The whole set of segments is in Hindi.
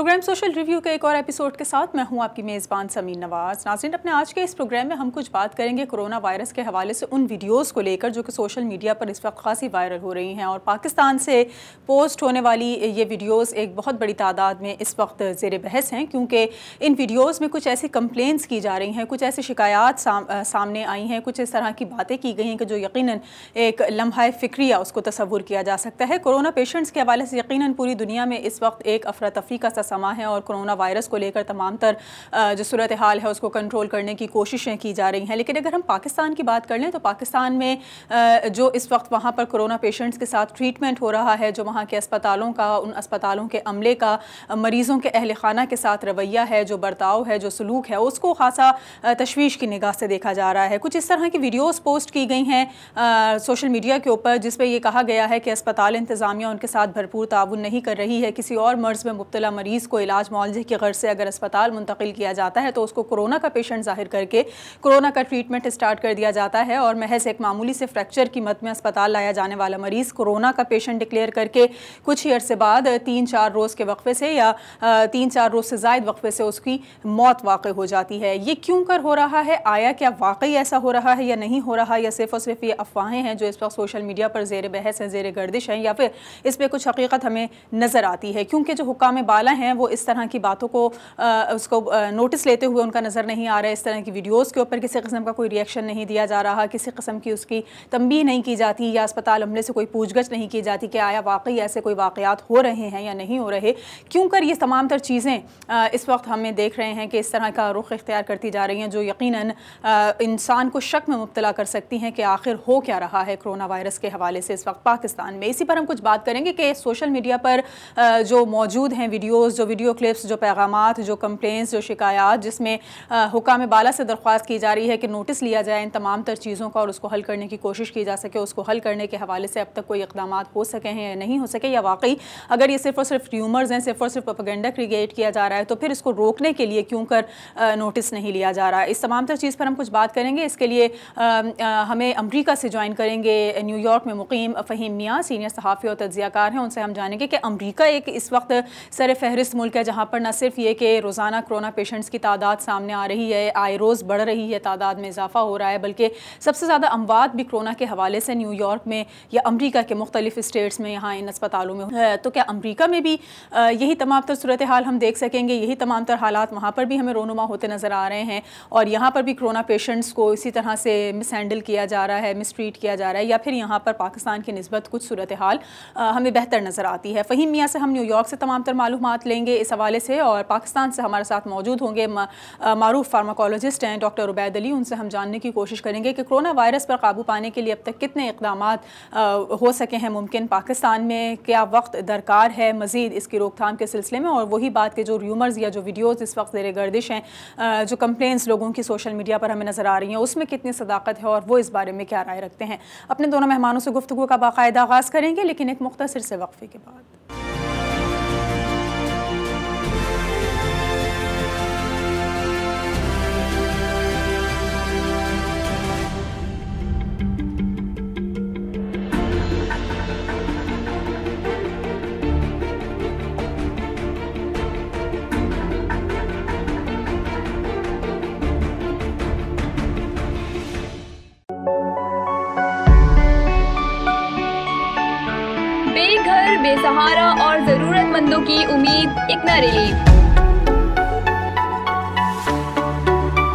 प्रोग्राम सोशल रिव्यू के एक और एपिसोड के साथ मैं हूं आपकी मेज़बान समीन नवाज़। नाज़रीन, अपने आज के इस प्रोग्राम में हम कुछ बात करेंगे कोरोना वायरस के हवाले से उन वीडियोस को लेकर जो कि सोशल मीडिया पर इस वक्त खासी वायरल हो रही हैं और पाकिस्तान से पोस्ट होने वाली ये वीडियोस एक बहुत बड़ी तादाद में इस वक्त ज़ेर बहस हैं, क्योंकि इन वीडियोज़ में कुछ ऐसी कंप्लेंट्स की जा रही हैं, कुछ ऐसी शिकायत सामने आई हैं, कुछ इस तरह की बातें की गई हैं कि जो यकीनन एक लम्हा फ़िक्रिया उसको तसव्वुर किया जा सकता है। कोरोना पेशेंट्स के हवाले से यकीनन पूरी दुनिया में इस वक्त एक अफरा तफरी का समा है और कोरोना वायरस को लेकर तमाम तर जो सूरत हाल है उसको कंट्रोल करने की कोशिशें की जा रही हैं। लेकिन अगर हम पाकिस्तान की बात कर लें तो पाकिस्तान में जो इस वक्त वहाँ पर कोरोना पेशेंट्स के साथ ट्रीटमेंट हो रहा है, जो वहाँ के अस्पतालों का, उन अस्पतालों के अमले का, मरीज़ों के अहल खाना के साथ रवैया है, जो बर्ताव है, जो सलूक है, उसको खासा तशवीश की निगाह से देखा जा रहा है। कुछ इस तरह की वीडियोस पोस्ट की गई हैं सोशल मीडिया के ऊपर जिस पर यह कहा गया है कि अस्पताल इंतज़ामिया उनके साथ भरपूर ताउन नहीं कर रही है। किसी और मर्ज़ में मुब्तला मरीज़ को इलाज मुआवजे की गर्ज से अगर अस्पताल मुंतकिल किया जाता है तो उसको कोरोना का पेशेंट जाहिर करके कोरोना का ट्रीटमेंट स्टार्ट कर दिया जाता है और महज एक मामूली से फ्रैक्चर की मद में अस्पताल लाया जाने वाला मरीज़ कोरोना का पेशेंट डिक्लेयर करके कुछ ही अरसे बाद 3-4 रोज़ के वक्फे से या 3-4 रोज़ से ज़ायद वक्फे से उसकी मौत वाक़ हो जाती है। ये क्यों कर हो रहा है? आया क्या वाकई ऐसा हो रहा है या नहीं हो रहा, या सिर्फ और सिर्फ ये अफवाहें हैं जो इस वक्त सोशल मीडिया पर ज़ेर बहस है, ज़ेर गर्दिश हैं, या फिर इस पर कुछ हकीकत हमें नज़र आती है? क्योंकि जो हुक्काम बाला हैं वो इस तरह की बातों को उसको नोटिस लेते हुए उनका नज़र नहीं आ रहा है। इस तरह की वीडियोस के ऊपर किसी किस्म का कोई रिएक्शन नहीं दिया जा रहा, किसी किस्म की उसकी तंबीह नहीं की जाती या अस्पताल अमले से कोई पूछगछ नहीं की जाती कि आया वाकई ऐसे कोई वाक़यात हो रहे हैं या नहीं हो रहे। क्यों कर ये तमाम तर चीज़ें इस वक्त हमें देख रहे हैं कि इस तरह का रुख इख्तियार करती जा रही हैं जो यकीनन इंसान को शक में मुब्तला कर सकती हैं कि आखिर हो क्या रहा है कोरोना वायरस के हवाले से इस वक्त पाकिस्तान में। इसी पर हम कुछ बात करेंगे कि सोशल मीडिया पर जो मौजूद हैं वीडियोज़, जो वीडियो क्लिप्स, जो पैगामात, जो कंप्लेंट्स, जो शिकायत, जिसमें हुक्काम बाला से दरख्वास्त की जा रही है कि नोटिस लिया जाए इन तमाम तर चीज़ों का और उसको हल करने की कोशिश की जा सके, उसको हल करने के हवाले से अब तक कोई इक़दाम हो सके हैं या नहीं हो सके, या वाकई अगर ये सिर्फ और सिर्फ र्यूमर्स हैं, सिर्फ और सिर्फ प्रोपेगेंडा क्रिएट किया जा रहा है तो फिर इसको रोकने के लिए क्यों कर नोटिस नहीं लिया जा रहा है। इस तमाम तर चीज़ पर हम कुछ बात करेंगे। इसके लिए हमें अमरीका से ज्वाइन करेंगे न्यूयॉर्क में मुकीम फ़हीम मियाँ, सीनियर सहाफ़ी और तज्ज़ियाकार हैं। उनसे हम जानेंगे कि अमरीका एक इस वक्त सर फहरिस्त मुल्क है जहाँ पर न सिर्फ ये कि रोज़ाना कोरोना पेशेंट्स की तादाद सामने आ रही है, आए रोज़ बढ़ रही है, तादाद में इजाफा हो रहा है, बल्कि सबसे ज़्यादा अमवात भी कोरोना के हवाले से न्यूयॉर्क में या अमरीका के मुख्तलिफ स्टेट्स में यहाँ इन अस्पतालों में है। तो क्या अमरीका में भी यही तमाम तर सूरत हाल हम देख सकेंगे? यही तमाम तर हालात वहाँ पर भी हमें रोनुमा होते नज़र आ रहे हैं और यहाँ पर भी कोरोना पेशेंट्स को इसी तरह से मिस हैंडल किया जा रहा है, मिस ट्रीट किया जा रहा है, या फिर यहाँ पर पाकिस्तान की निस्बत कुछ सूरत हाल हमें बेहतर नज़र आती है? फ़हीम मियाँ से हम न्यूयॉर्क से तमाम तर मालूमात लेंगे इस हवाले से और पाकिस्तान से हमारे साथ मौजूद होंगे मारूफ फार्माकोलॉजिस्ट हैं डॉक्टर उबैद अली। उनसे हम जानने की कोशिश करेंगे कि कोरोना वायरस पर काबू पाने के लिए अब तक कितने इक़दामात हो सके हैं मुमकिन पाकिस्तान में, क्या वक्त दरकार है मज़ीद इसकी रोकथाम के सिलसिले में, और वही बात के जो र्यूमर्स या जो वीडियोज़ इस वक्त ज़ेर गर्दिश हैं, जो कंप्लेंट्स लोगों की सोशल मीडिया पर हमें नज़र आ रही हैं, उसमें कितनी सदाकत है और वो इस बारे में क्या राय रखते हैं। अपने दोनों मेहमानों से गुफ्तगू का बाकायदा आगाज़ करेंगे लेकिन एक मुख्तसर से वक्फे के बाद। बेसहारा और जरूरतमंदों की उम्मीद इकना रिलीफ।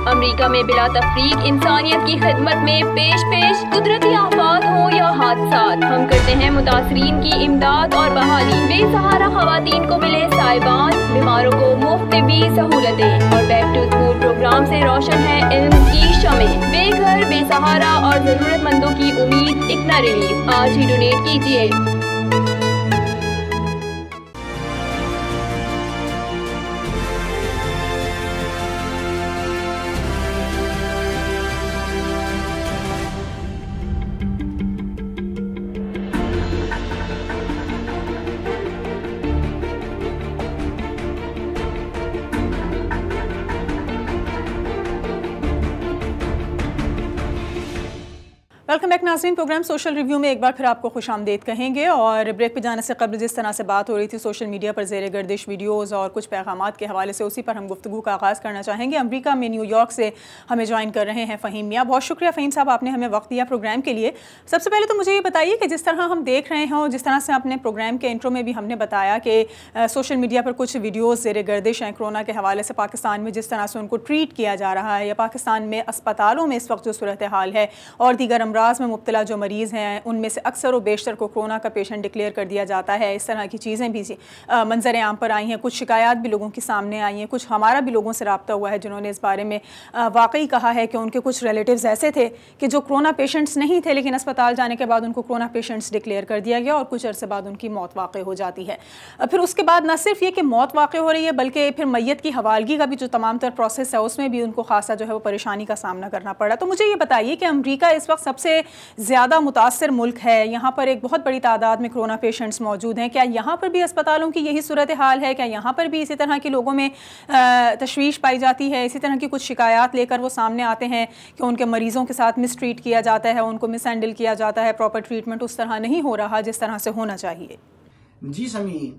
अमेरिका में बिला तफरीक इंसानियत की खिदमत में पेश कुदरती आफात हो या हादसात, हम करते हैं मुतासरीन की इमदाद और बहाली। बेसहारा खवातीन को मिले साइबान, बीमारों को मुफ्त तिब्बी सहूलतें और बैक टू स्कूल प्रोग्राम से रोशन है इल्म की शमें। बेघर, बेसहारा और जरूरतमंदों की उम्मीद इकना रिलीफ। आज ही डोनेट कीजिए। वेलकम बैक नाज़रीन। प्रोग्राम सोशल रिव्यू में एक बार फिर आपको खुशामदीद कहेंगे। और ब्रेक पे जाने से कबल जिस तरह से बात हो रही थी सोशल मीडिया पर ज़ेर गर्दिश वीडियोज़ और कुछ पैगामात के हवाले से, उसी पर हम गुफ्तगू का आगाज़ करना चाहेंगे। अमरीका में न्यूयॉर्क से हमें ज्वाइन कर रहे हैं फ़हीम मियाँ। बहुत शुक्रिया फ़हीम साहब, आपने हमें वक्त दिया प्रोग्राम के लिए। सबसे पहले तो मुझे ये बताइए कि जिस तरह हम देख रहे हैं और जिस तरह से अपने प्रोग्राम के इंट्रो में भी हमने बताया कि सोशल मीडिया पर कुछ वीडियोज़ ज़ेर गर्दिश हैं कोरोना के हवाले से, पाकिस्तान में जिस तरह से उनको ट्रीट किया जा रहा है या पाकिस्तान में अस्पतालों में इस वक्त जो सूरत हाल है और दीगर अमराज में मुब्तला जो मरीज़ हैं उनमें से अक्सर व बेशतर को कोरोना का पेशेंट डिक्लेयर कर दिया जाता है। इस तरह की चीज़ें भी मंजर आम पर आई हैं, कुछ शिकायत भी लोगों के सामने आई हैं, कुछ हमारा भी लोगों से रब्ता हुआ है जिन्होंने इस बारे में वाकई कहा है कि उनके कुछ रिलेटिव्स ऐसे थे कि जो कोरोना पेशेंट्स नहीं थे, लेकिन अस्पताल जाने के बाद उनको कोरोना पेशेंट्स डिक्लेयर कर दिया गया और कुछ अर्से बाद उनकी मौत वाक़ई हो जाती है। फिर उसके बाद न सिर्फ ये कि मौत वाक़ई हो रही है बल्कि फिर मैयत की हवालगी का भी जो तमाम तर प्रोसेस है उसमें भी उनको खासा जो है वो परेशानी का सामना करना पड़ा। तो मुझे ये बताइए कि अमरीका इस वक्त सबसे ज़्यादा मुतासर मुल्क है, यहाँ पर एक बहुत बड़ी तादाद में कोरोना पेशेंट्स मौजूद हैं। क्या यहाँ पर भी अस्पतालों की यही सूरत हाल है? क्या यहाँ पर भी इसी तरह की लोगों में तशवीश पाई जाती है? इसी तरह की कुछ शिकायत लेकर वो सामने आते हैं कि उनके मरीज़ों के साथ मिसट्रीट किया जाता है, उनको मिसहैंडल किया जाता है, प्रॉपर ट्रीटमेंट उस तरह नहीं हो रहा जिस तरह से होना चाहिए? जी समीन,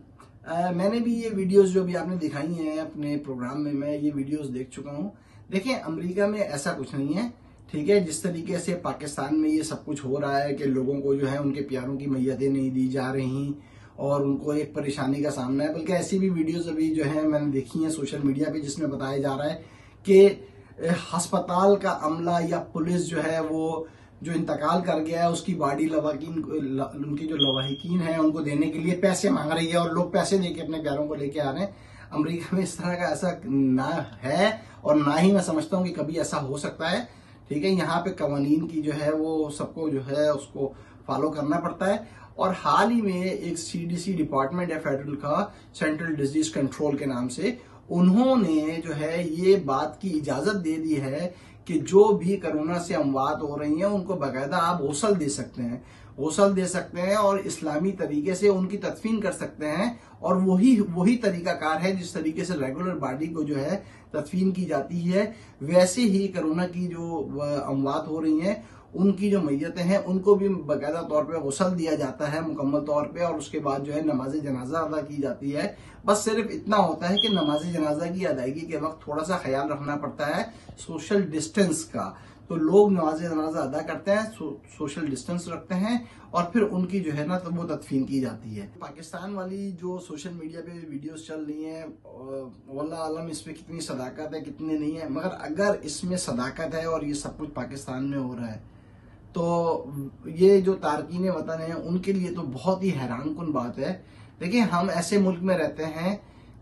मैंने भी ये वीडियोस जो भी आपने दिखाई हैं अपने प्रोग्राम में, मैं ये वीडियोस देख चुका हूँ। देखिए, अमेरिका में ऐसा कुछ नहीं है, ठीक है। जिस तरीके से पाकिस्तान में ये सब कुछ हो रहा है कि लोगों को जो है उनके प्यारों की मैयतें नहीं दी जा रही और उनको एक परेशानी का सामना है, बल्कि ऐसी भी वीडियोस अभी जो है मैंने देखी हैं सोशल मीडिया पे जिसमें बताया जा रहा है कि अस्पताल का अमला या पुलिस जो है वो जो इंतकाल कर गया है उसकी बॉडी लवाकिन उनकी जो लवाहिकीन है उनको देने के लिए पैसे मांग रही है और लोग पैसे देके अपने प्यारों को लेके आ रहे हैं। अमेरिका में इस तरह का ऐसा ना है और ना ही मैं समझता हूँ कि कभी ऐसा हो सकता है, ठीक है। यहाँ पे कवानीन की जो है वो सबको जो है उसको फॉलो करना पड़ता है। और हाल ही में एक CDC डिपार्टमेंट है फेडरल का, सेंट्रल डिजीज कंट्रोल के नाम से, उन्होंने जो है ये बात की इजाजत दे दी है कि जो भी कोरोना से अमवात हो रही हैं उनको बाकायदा आप गौसल दे सकते हैं, गौसल दे सकते हैं और इस्लामी तरीके से उनकी तदफीन कर सकते हैं। और वही तरीकाकार है जिस तरीके से रेगुलर बॉडी को जो है तदफीन की जाती है, वैसे ही कोरोना की जो अमवात हो रही हैं उनकी जो मैयतें हैं उनको भी बाकायदा तौर पे गौसल दिया जाता है मुकम्मल तौर पे, और उसके बाद जो है नमाज जनाजा अदा की जाती है। बस सिर्फ इतना होता है कि नमाज जनाजा की अदायगी के वक्त थोड़ा सा ख्याल रखना पड़ता है सोशल डिस्टेंस का। तो लोग नमाज जनाजा अदा करते हैं, सोशल डिस्टेंस रखते हैं और फिर उनकी जो है ना तो वो तदफीन की जाती है। पाकिस्तान वाली जो सोशल मीडिया पे वीडियोस चल रही हैं, वल्लाह आलम इसमें कितनी सदाकत है कितनी नहीं है, मगर अगर इसमें सदाकत है और ये सब कुछ पाकिस्तान में हो रहा है तो ये जो तारकीन वतन है उनके लिए तो बहुत ही हैरानकुन बात है। देखिए, हम ऐसे मुल्क में रहते हैं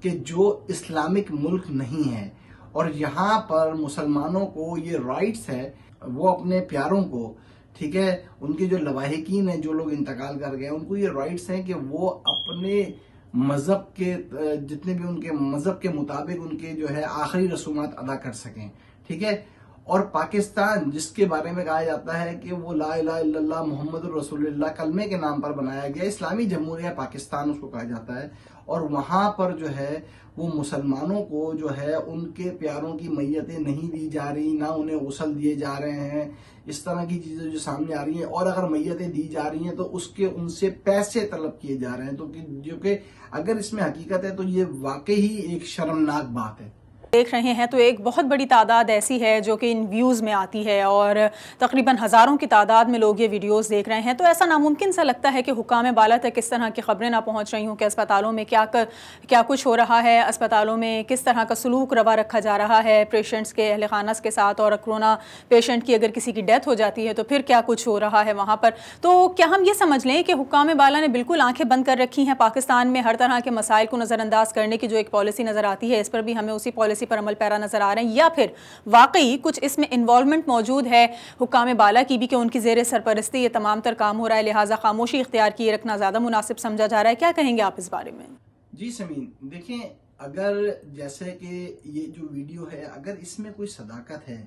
कि जो इस्लामिक मुल्क नहीं है और यहाँ पर मुसलमानों को ये राइट्स है वो अपने प्यारों को, ठीक है, उनके जो लवाहिकीन है जो लोग इंतकाल कर गए उनको ये राइट्स हैं कि वो अपने मजहब के जितने भी उनके मजहब के मुताबिक उनके जो है आखिरी रसूमात अदा कर सकें, ठीक है। और पाकिस्तान जिसके बारे में कहा जाता है कि वो ला इलाहा इल्लल्लाह मुहम्मदुर रसूलुल्लाह कलमे के नाम पर बनाया गया, इस्लामी जमहूरिया पाकिस्तान उसको कहा जाता है, और वहां पर जो है वो मुसलमानों को जो है उनके प्यारों की मैयतें नहीं दी जा रही, ना उन्हें गौसल दिए जा रहे हैं, इस तरह की चीजें जो सामने आ रही हैं। और अगर मैयतें दी जा रही हैं तो उसके उनसे पैसे तलब किए जा रहे हैं, तो जो कि अगर इसमें हकीकत है तो ये वाकई ही एक शर्मनाक बात है। देख रहे हैं तो एक बहुत बड़ी तादाद ऐसी है जो कि इन व्यूज़ में आती है और तकरीबन हज़ारों की तादाद में लोग ये वीडियोस देख रहे हैं। तो ऐसा नामुमकिन सा लगता है कि हुकाम बाला तक किस तरह की खबरें ना पहुंच रही हों कि अस्पतालों में क्या कुछ हो रहा है, अस्पतालों में किस तरह का सलूक रवा रखा जा रहा है पेशेंट्स के अहल खाना के साथ, और कोरोना पेशेंट की अगर किसी की डेथ हो जाती है तो फिर क्या कुछ हो रहा है वहाँ पर। तो क्या हम ये समझ लें कि हुकाम बाला ने बिल्कुल आँखें बंद कर रखी हैं पाकिस्तान में हर तरह के मसाइल को नज़रअंदाज करने की जो एक पॉलिसी नज़र आती है, इस पर भी हमें उसी पॉलिसी पर अमल पैरा नजर आ रहे हैं, या फिर वाकई कुछ इसमें इन्वॉल्वमेंट मौजूद है हुक्काम बाला की भी कि उनकी जेर सरपरस्ती ये तमाम तर काम हो रहा है, लिहाजा खामोशी इख्तियार किए रखना ज्यादा मुनासिब समझा जा रहा है? क्या कहेंगे आप इस बारे में? जी समीन, देखिए, अगर जैसे कि ये जो वीडियो है अगर इसमें कोई सदाकत है,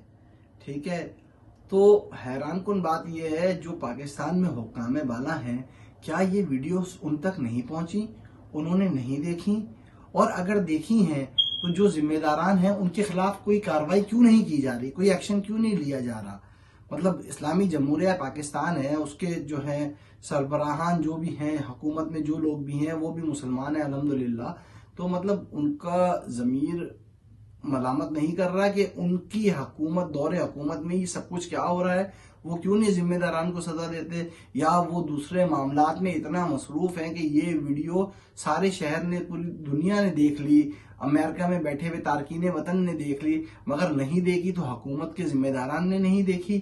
ठीक है, तो हैरानकुन बात यह है जो पाकिस्तान में हुक्काम बाला हैं, क्या ये वीडियोस उन तक नहीं पहुंची, उन्होंने नहीं देखी? और अगर देखी हैं तो जो जिम्मेदारान हैं उनके खिलाफ कोई कार्रवाई क्यों नहीं की जा रही, कोई एक्शन क्यों नहीं लिया जा रहा? मतलब इस्लामी जमहूरिया पाकिस्तान है, उसके जो है सरबराहान जो भी हैं, हुकूमत में जो लोग भी हैं वो भी मुसलमान हैं अल्हम्दुलिल्लाह। तो मतलब उनका ज़मीर मलामत नहीं कर रहा कि उनकी हुकूमत, दौरे हुकूमत में ये सब कुछ क्या हो रहा है, वो क्यों नहीं जिम्मेदारान को सजा देते, या वो दूसरे मामलात में इतना मसरूफ हैं कि ये वीडियो सारे शहर ने, पूरी दुनिया ने देख ली, अमेरिका में बैठे हुए तारकीन वतन ने देख ली, मगर नहीं देखी तो हुकूमत के जिम्मेदारान ने नहीं देखी।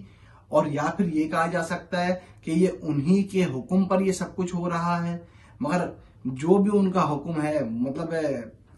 और या फिर ये कहा जा सकता है कि ये उन्हीं के हुक्म पर ये सब कुछ हो रहा है, मगर जो भी उनका हुक्म है, मतलब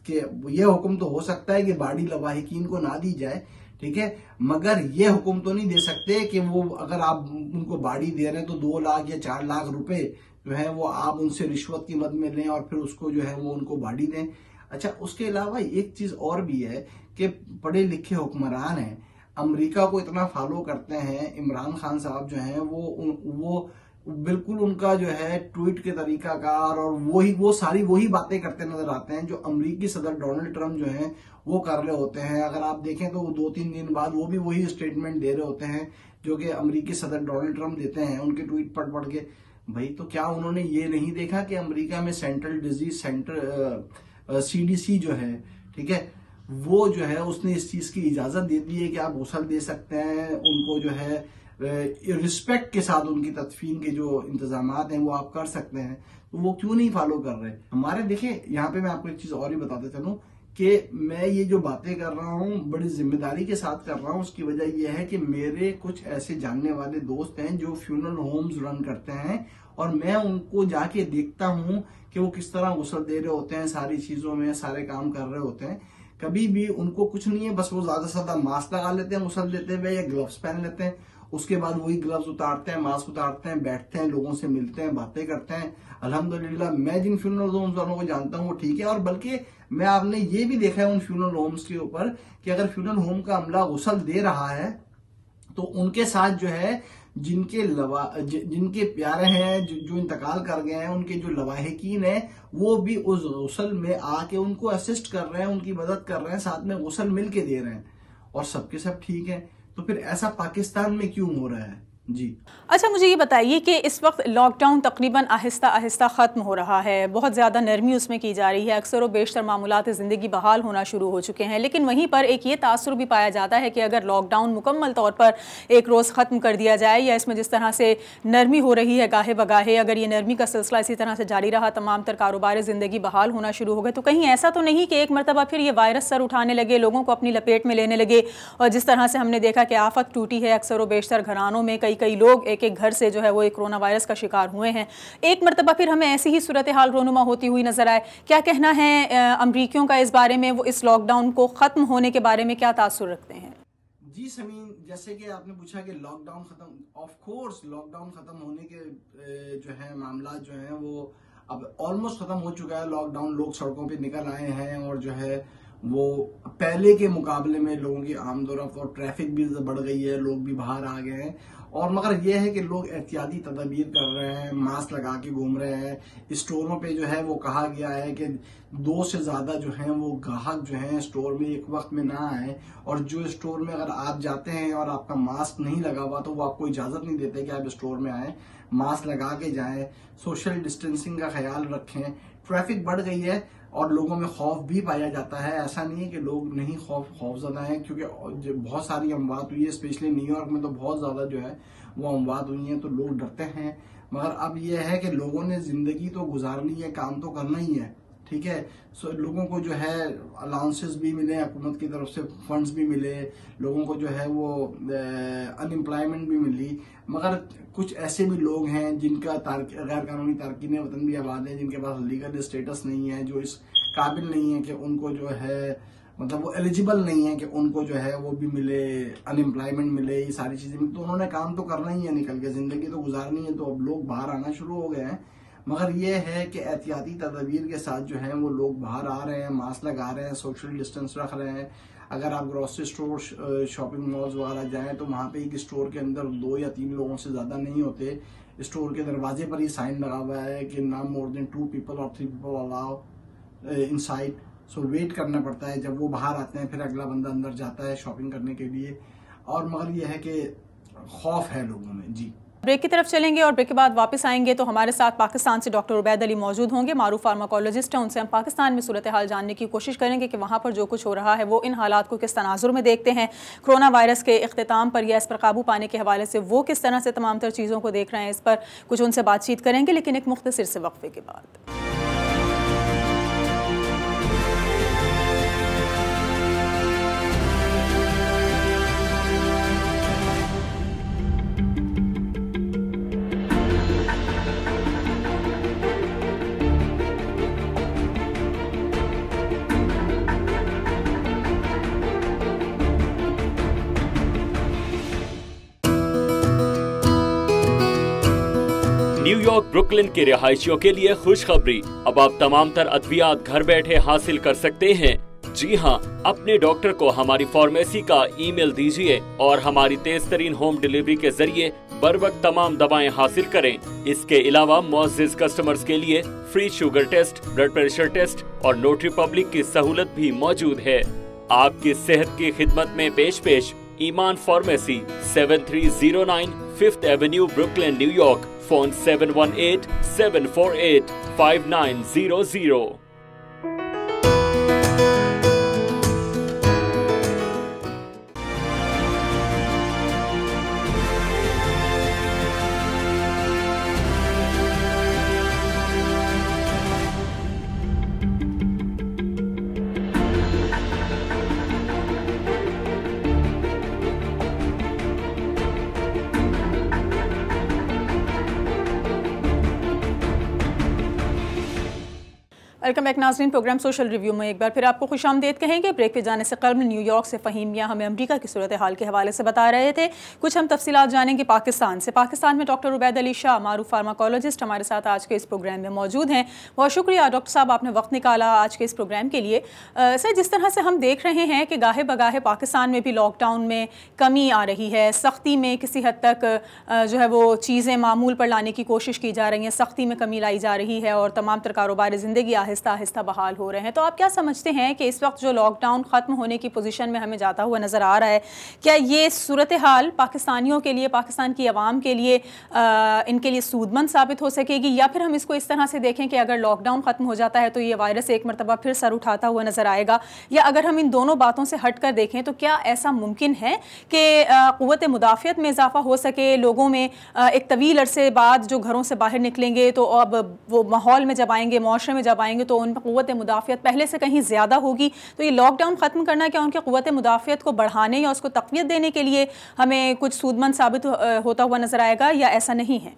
कि ये हुक्म तो हो सकता है कि बाड़ी लवाहिकीन को ना दी जाए, ठीक है, मगर ये हुक्म तो नहीं दे सकते कि वो अगर आप उनको बाड़ी दे रहे हैं तो 2 लाख या 4 लाख रुपए जो है वो आप उनसे रिश्वत की मद में लें और फिर उसको जो है वो उनको बाड़ी दें। अच्छा, उसके अलावा एक चीज और भी है कि पढ़े लिखे हुक्मरान हैं, अमेरिका को इतना फॉलो करते हैं, इमरान खान साहब जो हैं वो बिल्कुल उनका जो है ट्वीट के तरीकाकार और वो सारी वही बातें करते नजर आते हैं जो अमेरिकी सदर डोनाल्ड ट्रंप जो हैं वो कर रहे होते हैं। अगर आप देखें तो 2-3 दिन बाद वो भी वही स्टेटमेंट दे रहे होते हैं जो कि अमेरिकी सदर डोनाल्ड ट्रंप देते हैं, उनके ट्वीट पढ़ के। भाई, तो क्या उन्होंने ये नहीं देखा कि अमेरिका में सेंट्रल डिजीज सेंटर CDC जो है, ठीक है, वो जो है उसने इस चीज की इजाजत दे दी है कि आप गुस्ल दे सकते हैं, उनको जो है रिस्पेक्ट के साथ उनकी तदफीन के जो इंतजामात हैं वो आप कर सकते हैं, तो वो क्यों नहीं फॉलो कर रहे हमारे। देखिए, यहाँ पे मैं आपको एक चीज और ही बताते चलूं कि मैं ये जो बातें कर रहा हूँ बड़ी जिम्मेदारी के साथ कर रहा हूँ। उसकी वजह यह है कि मेरे कुछ ऐसे जानने वाले दोस्त हैं जो फ्यूनरल होम्स रन करते हैं और मैं उनको जाके देखता हूँ कि वो किस तरह गुस्ल दे रहे होते हैं, सारी चीजों में सारे काम कर रहे होते हैं। कभी भी उनको कुछ नहीं है, बस वो ज्यादा से ज्यादा मास्क लगा लेते हैं गुस्ल देते हुए या ग्लव्स पहन लेते हैं, उसके बाद वही ग्लव्स उतारते हैं, मास्क उतारते हैं, बैठते हैं, लोगों से मिलते हैं, बातें करते हैं। अल्हम्दुलिल्लाह मैं जिन फ्यूनरल होम्स वालों को जानता हूँ वो ठीक है। और बल्कि मैं आपने ये भी देखा है उन फ्यूनरल होम्स के ऊपर कि अगर फ्यूनरल होम का अमला गुस्ल दे रहा है तो उनके साथ जो है जिनके प्यारे हैं, जो इंतकाल कर गए हैं, उनके जो लवाहिकीन हैं वो भी उस गुस्ल में आके उनको असिस्ट कर रहे हैं, उनकी मदद कर रहे हैं, साथ में गुस्ल मिल के दे रहे हैं और सबके सब ठीक है। तो फिर ऐसा पाकिस्तान में क्यों हो रहा है जी? अच्छा, मुझे ये बताइए कि इस वक्त लॉकडाउन तकरीबन आहिस्ता आहिस्ता ख़त्म हो रहा है, बहुत ज़्यादा नरमी उसमें की जा रही है, अक्सर व बेशतर मामूलात ज़िंदगी बहाल होना शुरू हो चुके हैं, लेकिन वहीं पर एक ये तासुर भी पाया जाता है कि अगर लॉकडाउन मुकम्मल तौर पर एक रोज़ ख़त्म कर दिया जाए या इसमें जिस तरह से नरमी हो रही है गाहे बगाहे, अगर ये नरमी का सिलसिला इसी तरह से जारी रहा, तमाम तर कारोबार ज़िंदगी बहाल होना शुरू हो गए, तो कहीं ऐसा तो नहीं कि एक मरतबा फिर ये वायरस सर उठाने लगे, लोगों को अपनी लपेट में लेने लगे और जिस तरह से हमने देखा कि आफत टूटी है अक्सर व बेशतर घरानों में, कई लोग एक घर से जो है वो कोरोना वायरस का शिकार हुए हैं, एक मरतबा फिर हमें ऐसी ही सूरत हाल रोनुमा होती हुई नजर आए। क्या कहना है अमरीकियों का इस बारे में, वो इस लॉकडाउन को खत्म होने के बारे में क्या तासुर रखते हैं? जी समीन, जैसे कि आपने पूछा कि लॉकडाउन खत्म, ऑफ कोर्स लॉकडाउन खत्म होने के जो है मामला जो है वो अब ऑलमोस्ट खत्म हो चुका है। लॉकडाउन, लोग सड़कों पे निकल आए हैं और जो है वो पहले के मुकाबले में लोगों की आमदोरफ्त और ट्रैफिक भी बढ़ गई है, लोग भी बाहर आ गए हैं। और मगर ये है कि लोग एहतियाती तदबीर कर रहे हैं, मास्क लगा के घूम रहे हैं। स्टोरों पे जो है वो कहा गया है कि 2 से ज्यादा जो है वो ग्राहक जो है स्टोर में एक वक्त में ना आए, और जो स्टोर में अगर आप जाते हैं और आपका मास्क नहीं लगा हुआ तो वो आपको इजाजत नहीं देते कि आप स्टोर में आए। मास्क लगा के जाएं, सोशल डिस्टेंसिंग का ख्याल रखें। ट्रैफिक बढ़ गई है और लोगों में खौफ भी पाया जाता है, ऐसा नहीं है कि लोग नहीं खौफजदा हैं, क्योंकि बहुत सारी अमवात हुई है, स्पेशली न्यूयॉर्क में तो बहुत ज्यादा जो है वो अमवात हुई है, तो लोग डरते हैं। मगर अब यह है कि लोगों ने जिंदगी तो गुजारनी है, काम तो करना ही है, ठीक है। सो लोगों को जो है अलाउंसेस भी मिले, हुकूमत की तरफ से फंड्स भी मिले, लोगों को जो है वो अनएम्प्लॉयमेंट भी मिली, मगर कुछ ऐसे भी लोग हैं जिनका गैर कानूनी तारकीन वतन भी आबाद है, जिनके पास लीगल स्टेटस नहीं है, जो इस काबिल नहीं है कि उनको जो है मतलब वो एलिजिबल नहीं है कि उनको जो है वो भी मिले, अनएम्प्लॉयमेंट मिले, ये सारी चीजें मिले। तो उन्होंने काम तो करना ही है, निकल के जिंदगी तो गुजारनी है, तो अब लोग बाहर आना शुरू हो गए हैं। मगर ये है कि एहतियाती तदबीर के साथ जो है वो लोग बाहर आ रहे हैं, मास्क लगा रहे हैं, सोशल डिस्टेंस रख रहे हैं। अगर आप ग्रोसरी स्टोर, शॉपिंग मॉल्स वगैरह जाएं तो वहां पे एक स्टोर के अंदर 2 या 3 लोगों से ज्यादा नहीं होते। स्टोर के दरवाजे पर ही साइन लगा हुआ है कि नॉट मोर देन 2 पीपल और 3 पीपल अलाउ इनसाइड। सो वेट करना पड़ता है, जब वो बाहर आते हैं फिर अगला बंदा अंदर जाता है शॉपिंग करने के लिए। और मगर यह है कि खौफ है लोगों में। जी, ब्रेक की तरफ चलेंगे और ब्रेक के बाद वापस आएंगे तो हमारे साथ पाकिस्तान से डॉक्टर उबैद अली मौजूद होंगे, मारूफ फार्माकोलॉजिस्ट हैं। उनसे हम पाकिस्तान में सूरत हाल जानने की कोशिश करेंगे कि वहाँ पर जो कुछ हो रहा है वो इन हालात को किस तनाजुर में देखते हैं, कोरोना वायरस के इख्तिताम पर या इस पर काबू पाने के हवाले से वो किस तरह से तमाम तर चीज़ों को देख रहे हैं, इस पर कुछ उनसे बातचीत करेंगे, लेकिन एक मुख्तसर से वक्फे के बाद। न्यूयॉर्क ब्रुकलिन के रिहायशियों के लिए खुशखबरी, अब आप तमाम तर अद्वियात घर बैठे हासिल कर सकते हैं। जी हां, अपने डॉक्टर को हमारी फार्मेसी का ईमेल दीजिए और हमारी तेज तरीन होम डिलीवरी के जरिए बर वक्त तमाम दवाएं हासिल करें। इसके अलावा मुअज़्ज़िज़ कस्टमर्स के लिए free sugar test, blood pressure test और नोटरी पब्लिक की सहूलत भी मौजूद है। आपकी सेहत की खिदमत में पेश Iman pharmacy, 7309 5th avenue, Brooklyn, New York. Phone 718-748-5900। Welcome back नाज़रीन, प्रोग्राम सोशल रिव्यू में एक बार फिर आपको खुशामदीद कहेंगे। ब्रेक पे जाने से कबल न्यूयॉर्क से फ़हीम मियां हमें अमेरिका की सूरत हाल के हवाले से बता रहे थे। कुछ हम तफसीलात जानेंगे पाकिस्तान से। पाकिस्तान में डॉक्टर उबैद अली शाह, मारूफ फार्माकोलॉजिस्ट, हमारे साथ आज के इस प्रोग्राम में मौजूद हैं। बहुत शुक्रिया डॉक्टर साहब, आपने वक्त निकाला आज के इस प्रोग्राम के लिए। सर, जिस तरह से हम देख रहे हैं कि गाहे बगाहे पाकिस्तान में भी लॉकडाउन में कमी आ रही है, सख्ती में किसी हद तक जो है वो चीज़ें मामूल पर लाने की कोशिश की जा रही हैं, सख्ती में कमी लाई जा रही है और तमाम तर कारोबार ज़िंदगी आहिस्ता आहिस्ता बहाल हो रहे हैं, तो आप क्या समझते हैं कि इस वक्त जो लॉकडाउन ख़त्म होने की पोजीशन में हमें जाता हुआ नज़र आ रहा है, क्या ये सूरत हाल पाकिस्तानियों के लिए, पाकिस्तान की आवाम के लिए इनके लिए सूदमंद साबित हो सकेगी, या फिर हम इसको इस तरह से देखें कि अगर लॉकडाउन ख़त्म हो जाता है तो ये वायरस एक मरतबा फिर सर उठाता हुआ नज़र आएगा, या अगर हम इन दोनों बातों से हट कर देखें तो क्या ऐसा मुमकिन है कि क़ुव्वत मुदाफ़ियत में इजाफा हो सके, लोगों में एक तवील अरसे बाद जो घरों से बाहर निकलेंगे तो अब वो माहौल में जब आएंगे, मुआशरे में जब आएंगे तो उन पर क़ुव्वत मुदाफ़ियत पहले से कहीं ज़्यादा होगी, तो ये लॉकडाउन ख़त्म करना क्या उनकी क़ुव्वत मुदाफ़ियत को बढ़ाने या उसको तक़वियत देने के लिए हमें कुछ सूदमंद साबित होता हुआ नज़र आएगा, या ऐसा नहीं है?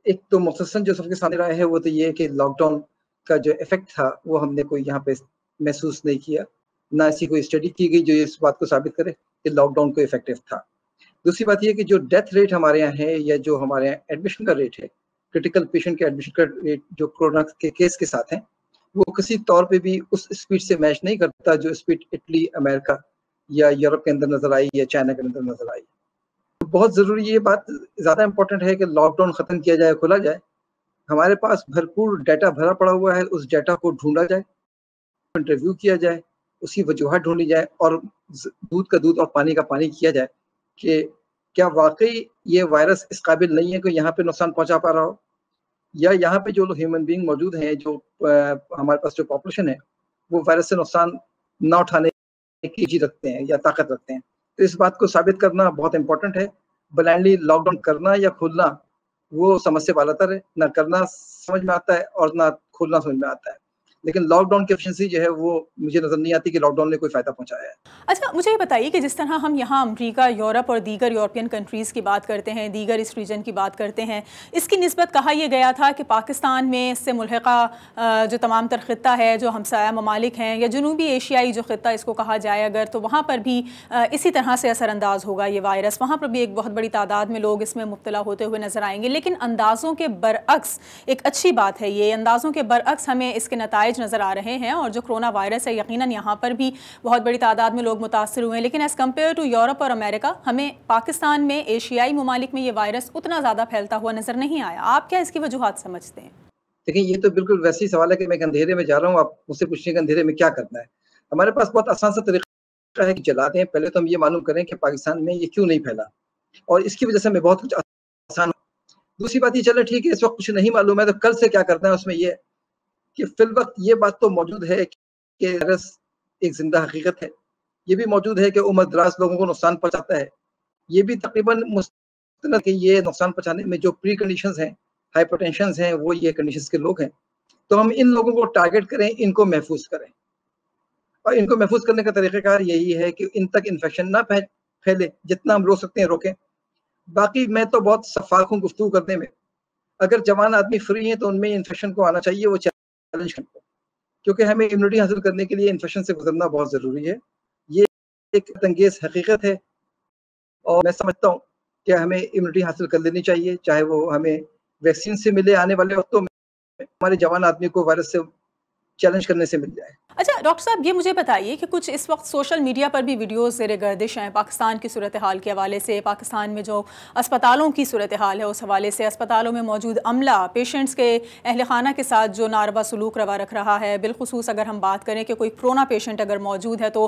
एक तो मुख्तसरन जो सबके सामने रहा है वो तो ये है कि लॉकडाउन का जो इफेक्ट था वो हमने कोई यहाँ पे महसूस नहीं किया, ना ऐसी कोई स्टडी की गई जो इस बात को साबित करे कि लॉकडाउन को इफेक्टिव था। दूसरी बात ये कि जो डेथ रेट हमारे यहाँ है या जो हमारे यहाँ एडमिशन का रेट है, क्रिटिकल पेशेंट के एडमिशन का रेट जो कोरोना के केस के साथ है, वो किसी तौर पे भी उस स्पीड से मैच नहीं करता जो स्पीड इटली, अमेरिका या यूरोप के अंदर नजर आई या चाइना के अंदर नजर आई। तो बहुत जरूरी ये बात ज्यादा इंपॉर्टेंट है कि लॉकडाउन खत्म किया जाए, खोला जाए, हमारे पास भरपूर डाटा भरा पड़ा हुआ है, उस डाटा को ढूंढा जाए, इंटरव्यू किया जाए, उसकी वजूहत ढूंढी जाए और दूध का दूध और पानी का पानी किया जाए कि क्या वाकई ये वायरस इस काबिल नहीं है कि यहाँ पे नुकसान पहुंचा पा रहा हो, या यहाँ पे जो लोग ह्यूमन बीइंग मौजूद हैं, जो हमारे पास जो पॉपुलेशन है, वो वायरस से नुकसान ना उठाने की जी रखते हैं या ताकत रखते हैं। तो इस बात को साबित करना बहुत इंपॉर्टेंट है। ब्लाइंडली लॉकडाउन करना या खोलना वो समझ से बालातर है, ना करना समझ में आता है और ना खोलना समझ में आता है। लेकिन लॉकडाउन की एफिशिएंसी जो है वो मुझे नजर नहीं आती कि लॉकडाउन ने कोई फायदा पहुंचाया है। अच्छा, मुझे ये बताइए कि जिस तरह हम यहाँ अमेरिका, यूरोप और दीगर यूरोपियन कंट्रीज़ की बात करते हैं, दीगर इस रीजन की बात करते हैं, इसकी निस्बत कहा यह गया था कि पाकिस्तान में इससे मुल्हिका जो तमाम तर ख़ित्ता है, जो हमसाया ममालिक हैं या जनूबी एशियाई जो ख़ित्ता इसको कहा जाए अगर, तो वहाँ पर भी इसी तरह से असरअंदाज होगा ये वायरस, वहाँ पर भी एक बहुत बड़ी तादाद में लोग इसमें मुब्तला होते हुए नज़र आएंगे। लेकिन अंदाज़ों के बरअक्स, एक अच्छी बात है ये, अंदाज़ों के बरअक्स हमें इसके नताइज नज़र आ रहे हैं, और जो कोरोना वायरस है यकीनन यहाँ पर भी बहुत बड़ी तादाद में लोग मुतासर हुए हैं, लेकिन एज़ कम्पेयर टू यूरोप और अमेरिका हमें पाकिस्तान में, एशियाई ममालिक में ये वायरस उतना ज़्यादा फैलता हुआ नज़र नहीं आया। आप क्या इसकी वजूहात समझते हैं? देखिए, ये तो बिल्कुल वैसे ही सवाल है कि मैं अंधेरे में जा रहा हूँ, आप मुझसे पूछिए कि अंधेरे में क्या करना है। हमारे पास बहुत आसान सा तरीका है कि चलाते हैं, पहले तो हम ये मालूम करें कि पाकिस्तान में ये क्यों नहीं फैला। और इसकी वजह से हमें बहुत कुछ आसान। दूसरी बात ये, चले ठीक है इस वक्त कुछ नहीं मालूम है तो कल से क्या करना है, उसमें ये कि फिल वक्त ये बात तो मौजूद है कि वायरस एक जिंदा हकीकत है। ये भी मौजूद है कि उम्र दराज लोगों को नुकसान पहुंचाता है। ये भी तकरीबन मुस्तनद कि ये नुकसान पहुंचाने में जो प्री कंडीशंस हैं, हाइपरटेंशन हैं, वो ये कंडीशंस के लोग हैं। तो हम इन लोगों को टारगेट करें, इनको महफूज करें। और इनको महफूज करने का तरीक़ाकार यही है कि इन तक इन्फेक्शन ना फैले, जितना हम रोक सकते हैं रोकें। बाकी मैं तो बहुत शफाफ हूँ गुफ्तगू करने में। अगर जवान आदमी फ्री हैं तो उनमें इन्फेक्शन को आना चाहिए, वो चैलेंज करें, क्योंकि हमें इम्यूनिटी हासिल करने के लिए इन्फेक्शन से गुजरना बहुत ज़रूरी है। ये एक तंगेज़ हकीकत है और मैं समझता हूँ कि हमें इम्यूनिटी हासिल कर लेनी चाहिए, चाहे वो हमें वैक्सीन से मिले आने वाले वक्तों में, हमारे जवान आदमी को वायरस से चैलेंज करने से मिल जाए। अच्छा डॉक्टर साहब, ये मुझे बताइए कि कुछ इस वक्त सोशल मीडिया पर भी वीडियोस ज़ेर गर्दिश हैं पाकिस्तान की सूरत हाल के हवाले से, पाकिस्तान में जो अस्पतालों की सूरत हाल है उस हवाले से, अस्पतालों में मौजूद अमला पेशेंट्स के अहल खाना के साथ जो नारवा सलूक रवा रख रहा है। बिलखुसूस अगर हम बात करें कि कोई कोरोना पेशेंट अगर मौजूद है तो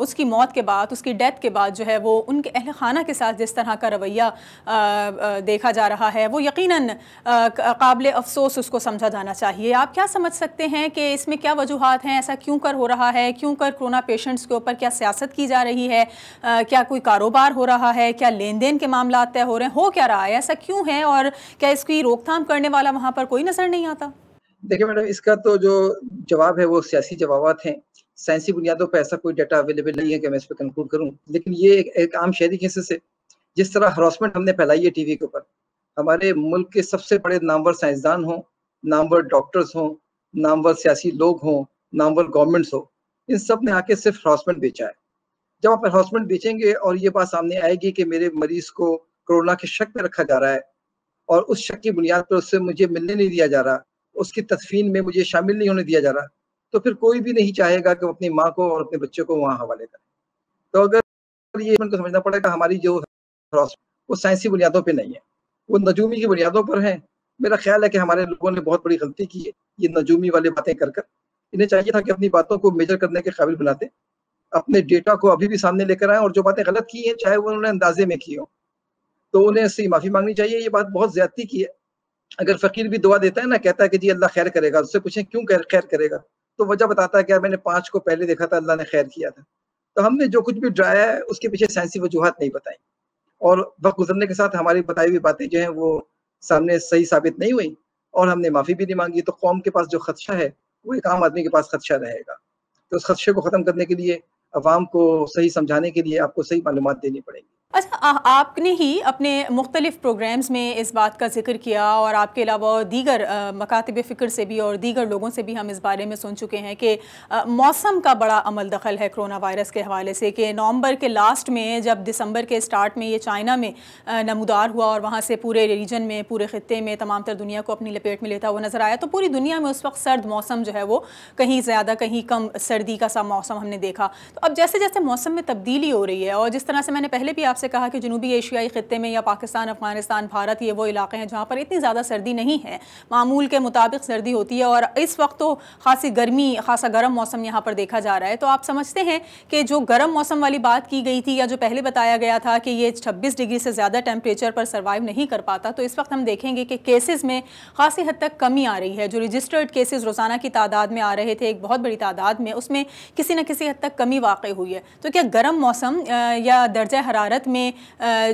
उसकी मौत के बाद, उसकी डेथ के बाद जो है वो उनके अहल खाना के साथ जिस तरह का रवैया देखा जा रहा है वो यकीनन काबिल अफसोस उसको समझा जाना चाहिए। आप क्या समझ सकते हैं कि इसमें क्या वजूहात हैं, ऐसा क्यों कर हो रहा है, क्यों कर कोरोना पेशेंट्स के ऊपर क्या सियासत की जा रही है, क्या कोई कारोबार हो रहा है, क्या लेन देन के मामला तय हो रहे हैं, हो क्या रहा है, ऐसा क्यों है और क्या इसकी रोकथाम करने वाला वहाँ पर कोई नज़र नहीं आता? देखिए मैडम, इसका तो जो जवाब है वो सियासी जवाबात हैं। साइंसी बुनियादों पर ऐसा कोई डाटा अवेलेबल नहीं है कि मैं इस पर कंक्लूड करूँ। लेकिन ये एक आम शहरी केसेस से जिस तरह हरासमेंट हमने फैलाई है टीवी के ऊपर, हमारे मुल्क के सबसे बड़े नामवर साइंसदान हों, नामवर डॉक्टर्स हों, नामवर सियासी लोग हों, नामवर गवर्नमेंट्स हो, इन सब ने आके सिर्फ हरासमेंट बेचा है। जब आप हरासमेंट बेचेंगे और ये बात सामने आएगी कि मेरे मरीज को कोरोना के शक में रखा जा रहा है और उस शक की बुनियाद पर उससे मुझे मिलने नहीं दिया जा रहा, उसकी तदफीन में मुझे शामिल नहीं होने दिया जा रहा, तो फिर कोई भी नहीं चाहेगा कि अपनी माँ को और अपने बच्चों को वहाँ हवाले करे। तो अगर ये उनको समझना पड़ेगा हमारी जो वो साइंसी बुनियादों पे नहीं है, वो नजूमी की बुनियादों पर है। मेरा ख्याल है कि हमारे लोगों ने बहुत बड़ी गलती की है ये नजूमी वाली बातें कर कर। इन्हें चाहिए था कि अपनी बातों को मेजर करने के काबिल बनाते, अपने डेटा को अभी भी सामने लेकर आए और जो बातें गलत की हैं चाहे वो उन्होंने अंदाजे में की हो तो उन्हें इससे माफी मांगनी चाहिए। ये बात बहुत ज्यादती की है। अगर फकीर भी दुआ देता है ना, कहता है कि जी अल्लाह खैर करेगा, उससे पूछें क्यों खैर करेगा, तो वजह बताता है कि मैंने 5 को पहले देखा था, अल्लाह ने खैर किया था। तो हमने जो कुछ भी डराया है उसके पीछे साइंसी वजूहात नहीं बताई और वक्त गुजरने के साथ हमारी बताई हुई बातें जो हैं वो सामने सही साबित नहीं हुई और हमने माफी भी नहीं मांगी। तो कौम के पास जो खदशा है वो एक आम आदमी के पास खदशा रहेगा। तो उस खदशे को खत्म करने के लिए, अवाम को सही समझाने के लिए आपको सही मालूमात देनी पड़ेगी। अच्छा, आपने ही अपने मुख्तलिफ प्रोग्राम्स में इस बात का जिक्र किया और आपके अलावा दीगर मकातिब फ़िक्र से भी और दीगर लोगों से भी हम इस बारे में सुन चुके हैं कि मौसम का बड़ा अमल दखल है कोरोना वायरस के हवाले से, कि नवंबर के लास्ट में जब दिसंबर के स्टार्ट में ये चाइना में नमूदार हुआ और वहाँ से पूरे रीजन में, पूरे ख़ित्ते में, तमाम तर दुनिया को अपनी लपेट में लेता हुआ नज़र आया। तो पूरी दुनिया में उस वक्त सर्द मौसम जो है वो कहीं ज़्यादा कहीं कम सर्दी का सा मौसम हमने देखा। तो अब जैसे जैसे मौसम में तब्दीली हो रही है और जिस तरह से मैंने पहले भी से कहा कि जनूबी एशियाई खित्ते में या पाकिस्तान, अफगानिस्तान, भारत, ये वो इलाके हैं जहाँ पर इतनी ज़्यादा सर्दी नहीं है, मामूल के मुताबिक सर्दी होती है और इस वक्त तो खासी गर्मी, खासा गर्म मौसम यहाँ पर देखा जा रहा है। तो आप समझते हैं कि जो गर्म मौसम वाली बात की गई थी या जो पहले बताया गया था कि ये 26 डिग्री से ज़्यादा टेम्परेचर पर सर्वाइव नहीं कर पाता, तो इस वक्त हम देखेंगे कि केसेस में खासी हद तक कमी आ रही है। जो रजिस्टर्ड केसेस रोज़ाना की तादाद में आ रहे थे, एक बहुत बड़ी तादाद में, उसमें किसी न किसी हद तक कमी वाक़ई हुई है। तो क्या गर्म मौसम या दर्जा हरारत में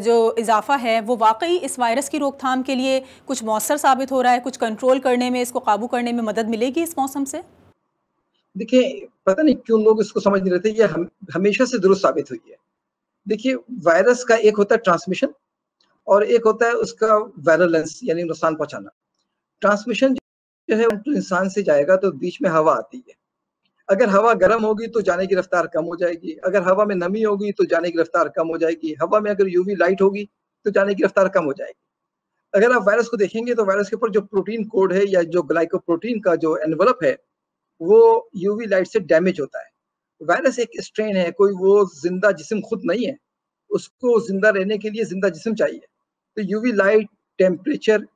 जो इजाफा है वो वाकई इस वायरस की रोकथाम के लिए कुछ मौसर साबित हो रहा है, कुछ कंट्रोल करने में, इसको काबू करने में मदद मिलेगी इस मौसम से? देखिए, पता नहीं क्यों लोग इसको समझ नहीं रहे थे, ये हमेशा से दुरुस्त साबित हुई है। देखिए, वायरस का एक होता है ट्रांसमिशन और एक होता है उसका वायरुलेंस यानी नुकसान पहुंचाना। ट्रांसमिशन जो है तो इंसान से जाएगा तो बीच में हवा आती है। अगर हवा गर्म होगी तो जाने की रफ्तार कम हो जाएगी, अगर हवा में नमी होगी तो जाने की रफ्तार कम हो जाएगी, हवा में अगर यूवी लाइट होगी तो जाने की रफ्तार कम हो जाएगी। अगर आप वायरस को देखेंगे तो वायरस के ऊपर जो प्रोटीन कोड है या जो ग्लाइकोप्रोटीन का जो एनवलप है वो यूवी लाइट से डैमेज होता है। वायरस एक स्ट्रेन है, कोई वो जिंदा जिस्म खुद नहीं है, उसको जिंदा रहने के लिए जिंदा जिस्म चाहिए। तो यूवी लाइट, टेम्परेचर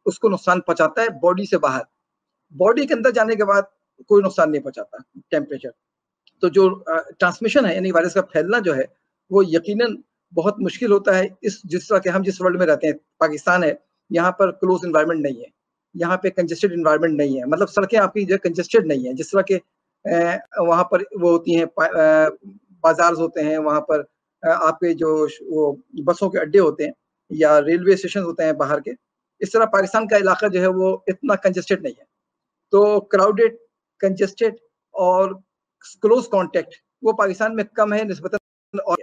उसको नुकसान पहुंचाता है बॉडी से बाहर। बॉडी के अंदर जाने के बाद कोई नुकसान नहीं पहुंचाता टेम्परेचर। तो जो ट्रांसमिशन है यानी वायरस का फैलना जो है वो यकीनन बहुत मुश्किल होता है। जिस तरह के हम जिस वर्ल्ड में रहते हैं, पाकिस्तान है, यहाँ पर क्लोज इन्वायरमेंट नहीं है, यहाँ पे कंजेस्टेड इन्वायरमेंट नहीं है, मतलब सड़कें आपकी जो कंजेस्टेड नहीं है। जिस तरह के वहाँ पर वो होती हैं, बाजार होते हैं, वहाँ पर आपके जो वो बसों के अड्डे होते हैं या रेलवे स्टेशन होते हैं बाहर के, इस तरह पाकिस्तान का इलाका जो है वो इतना कंजेस्टेड नहीं है। तो क्राउडेड, कंजेस्टेड और क्लोज कांटेक्ट वो पाकिस्तान में कम है निस्बतन। और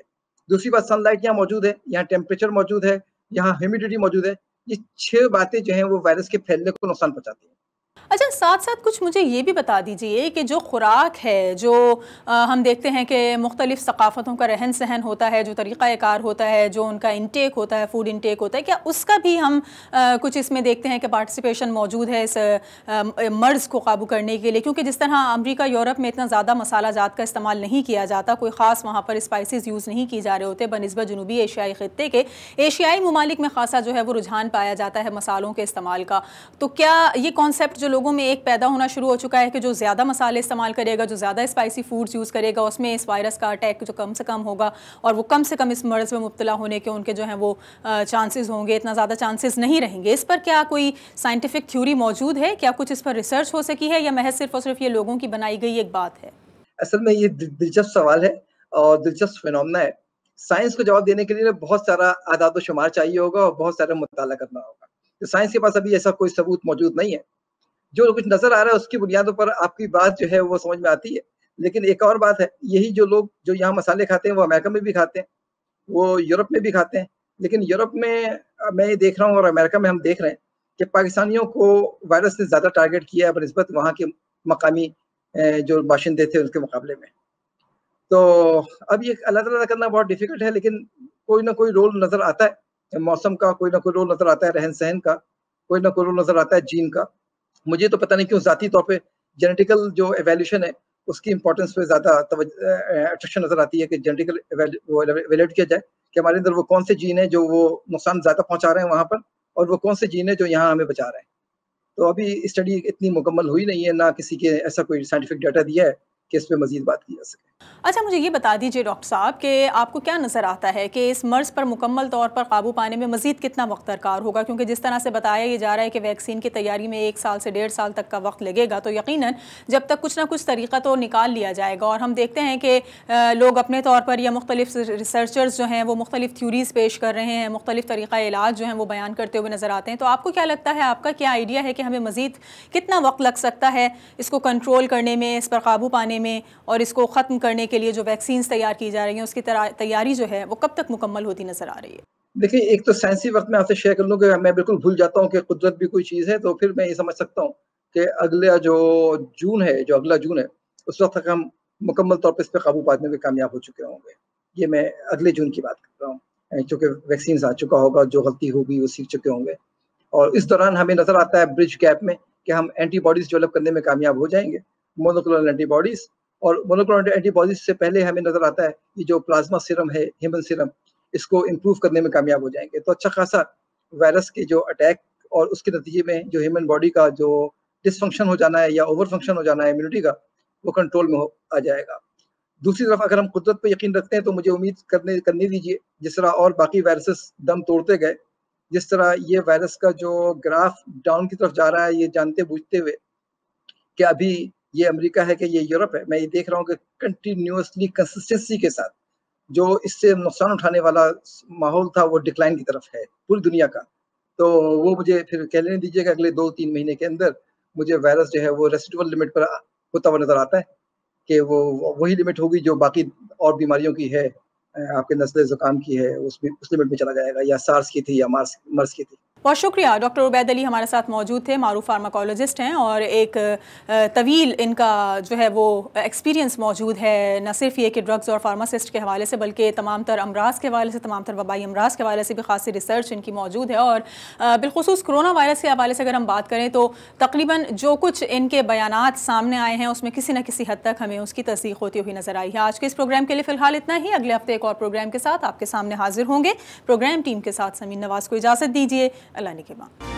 दूसरी बात, सनलाइट यहाँ मौजूद है, यहाँ टेम्परेचर मौजूद है, यहाँ ह्यूमिडिटी मौजूद है। ये 6 बातें जो हैं वो वायरस के फैलने को नुकसान पहुंचाती हैं। अच्छा, साथ साथ कुछ मुझे ये भी बता दीजिए कि जो खुराक है, जो हम देखते हैं कि मुख्तलिफ सकाफ़तों का रहन सहन होता है, जो तरीक़ाकार होता है, जो उनका इंटेक होता है, फूड इंटेक होता है, क्या उसका भी हम कुछ इसमें देखते हैं कि पार्टिसिपेशन मौजूद है इस मर्ज़ को काबू करने के लिए? क्योंकि जिस तरह अमरीका, यूरोप में इतना ज़्यादा मसाला जात का इस्तेमाल नहीं किया जाता, कोई ख़ास वहाँ पर स्पाइसेस यूज़ नहीं किए जा रहे होते बनिस्बत जनूबी एशियाई ख़ित्ते के। एशियाई ममालिक में ख़ासा जो है वो रुझान पाया जाता है मसालों के इस्तेमाल का। तो क्या ये कॉन्सेप्ट जो लोगों में एक पैदा होना शुरू हो चुका है कि जो ज़्यादा मसाले इस्तेमाल करेगा, जो ज़्यादा स्पाइसी फूड्स यूज़ करेगा, उसमें इस वायरस का अटैक जो कम से कम होगा और वो कम से कम इस मर्ज़ में मुब्तला होने के उनके जो हैं वो चांसेस होंगे, इतना ज़्यादा चांसेस नहीं रहेंगे? इस पर क्या कोई साइंटिफिक थ्योरी मौजूद है? क्या कुछ इस पर रिसर्च हो सकी है या महज सिर्फ और सिर्फ ये लोगों की बनाई गई एक बात है? असल में ये दिलचस्प सवाल है और दिलचस्प फिनोमेना है। साइंस को जवाब देने के लिए बहुत सारा आदाद व शुमार चाहिए होगा और बहुत सारा मुताला करना होगा। तो साइंस के पास अभी ऐसा कोई सबूत मौजूद नहीं है। जो कुछ नजर आ रहा है उसकी बुनियादों पर आपकी बात जो है वो समझ में आती है। लेकिन एक और बात है, यही जो लोग जो यहाँ मसाले खाते हैं वो अमेरिका में भी खाते हैं, वो यूरोप में भी खाते हैं। लेकिन यूरोप में मैं ये देख रहा हूँ और अमेरिका में हम देख रहे हैं कि पाकिस्तानियों को वायरस ने ज़्यादा टारगेट किया है बनिस्बत वहाँ के मकामी जो बाशिंदे थे उसके मुकाबले में। तो अब ये अलग-अलग करना बहुत डिफिकल्ट है, लेकिन कोई ना कोई रोल नज़र आता है मौसम का, कोई ना कोई रोल नज़र आता है रहन-सहन का, कोई ना कोई रोल नज़र आता है जीन का। मुझे तो पता नहीं क्यों ज़ाती तौर पे जेनेटिकल जो इवैल्यूएशन है उसकी इम्पोर्टेंस पे ज़्यादा अट्रैक्शन नज़र आती है कि जेनेटिकल इवैल्यूएट किया जाए कि हमारे अंदर वो कौन से जीन है जो वो नुकसान ज़्यादा पहुँचा रहे हैं वहाँ पर, और वो कौन से जीन है जो यहाँ हमें बचा रहे हैं। तो अभी स्टडी इतनी मुकम्मल हुई नहीं है, ना किसी के ऐसा कोई साइंटिफिक डाटा दिया है कि इस पे मज़ीद बात की जा सके। अच्छा, मुझे ये बता दीजिए डॉक्टर साहब कि आपको क्या नज़र आता है कि इस मर्ज़ पर मुकम्मल तौर पर काबू पाने में मज़ीद कितना वक्त दरकार होगा? क्योंकि जिस तरह से बताया ये जा रहा है कि वैक्सीन की तैयारी में 1 साल से 1.5 साल तक का वक्त लगेगा, तो यकीनन जब तक कुछ ना कुछ तरीका तो निकाल लिया जाएगा। और हम देखते हैं कि लोग अपने तौर पर या मुख्तलिफ रिसर्चर्स जो हैं वो मुख्तलिफ थ्योरीज़ पेश कर रहे हैं, मुख्तलिफ तरीक़ा इलाज जो हैं वो बयान करते हुए नज़र आते हैं। तो आपको क्या लगता है, आपका क्या आइडिया है कि हमें मज़ीद कितना वक्त लग सकता है इसको कंट्रोल करने में, इस पर काबू पाने में और इसको ख़त्म करने के लिए जो वैक्सीन तैयार की जा रही हैं उसकी तैयारी जो है वो कब तक मुकम्मल होती नजर आ रही है? देखिए, एक तो साइंसी वक्त में आपसे शेयर कर लूँ कि मैं बिल्कुल भूल जाता हूँ कि कुदरत भी कोई चीज़ है, तो फिर मैं ये समझ सकता हूँ कि अगला जो जून है उस वक्त तक हम मुकम्मल तौर पर इस पर काबू पाने में कामयाब हो चुके होंगे। ये मैं अगले जून की बात कर रहा हूँ, चूँकि वैक्सीन आ चुका होगा, जो गलती होगी वो सीख चुके होंगे। और इस दौरान हमें नजर आता है ब्रिज गैप में कि हम एंटीबॉडीज डेवलप करने में कामयाब हो जाएंगे, मोनोक्लोनल एंटीबॉडीज। और मोनोक्लोनल एंटीबॉडीज से पहले हमें नजर आता है ये जो प्लाज्मा सीरम है, ह्यूमन सीरम, इसको इम्प्रूव करने में कामयाब हो जाएंगे। तो अच्छा खासा वायरस के जो अटैक और उसके नतीजे में जो ह्यूमन बॉडी का जो डिसफंक्शन हो जाना है या ओवर फंक्शन हो जाना है इम्यूनिटी का, वो कंट्रोल में आ जाएगा। दूसरी तरफ अगर हम कुदरत पर यकीन रखते हैं तो मुझे उम्मीद करने दीजिए, जिस तरह और बाकी वायरसेस दम तोड़ते गए, जिस तरह ये वायरस का जो ग्राफ डाउन की तरफ जा रहा है, ये जानते बूझते हुए कि अभी ये अमेरिका है कि ये यूरोप है, मैं ये देख रहा हूँ कि कंटिन्यूअसली कंसिस्टेंसी के साथ जो इससे नुकसान उठाने वाला माहौल था वो डिक्लाइन की तरफ है पूरी दुनिया का। तो वो मुझे फिर कह लेने दीजिए कि अगले 2-3 महीने के अंदर मुझे वायरस जो है वो रेसिडुअल लिमिट पर होता हुआ नजर आता है कि वो वही लिमिट होगी जो बाकी और बीमारियों की है, आपके नज़ले ज़ुकाम की है, उस लिमिट में चला जाएगा, या सार्स की थी या मर्स की थी। बहुत शुक्रिया। डॉक्टर उबैद अली हमारे साथ मौजूद थे, मारूफ फार्माकोलॉजिस्ट हैं और एक तवील इनका जो है वो एक्सपीरियंस मौजूद है, न सिर्फ ये कि ड्रग्स और फार्मासिस्ट के हवाले से बल्कि तमाम तर अमराज के हवाले से, तमाम तर वबाई अमराज के हवाले से भी खासी रिसर्च इनकी मौजूद है। और बिलखुसूस कोरोना वायरस के हवाले से अगर हम बात करें तो तकरीबन जो कुछ इनके बयानात सामने आए हैं उसमें किसी न किसी हद तक हमें उसकी तस्दीक होती हुई नजर आई है। आज के इस प्रोग्राम के लिए फ़िलहाल इतना ही। अगले हफ्ते एक और प्रोग्राम के साथ आपके सामने हाजिर होंगे। प्रोग्राम टीम के साथ समीन नवाज को इजाज़त दीजिए। अल्लाह निगहबान।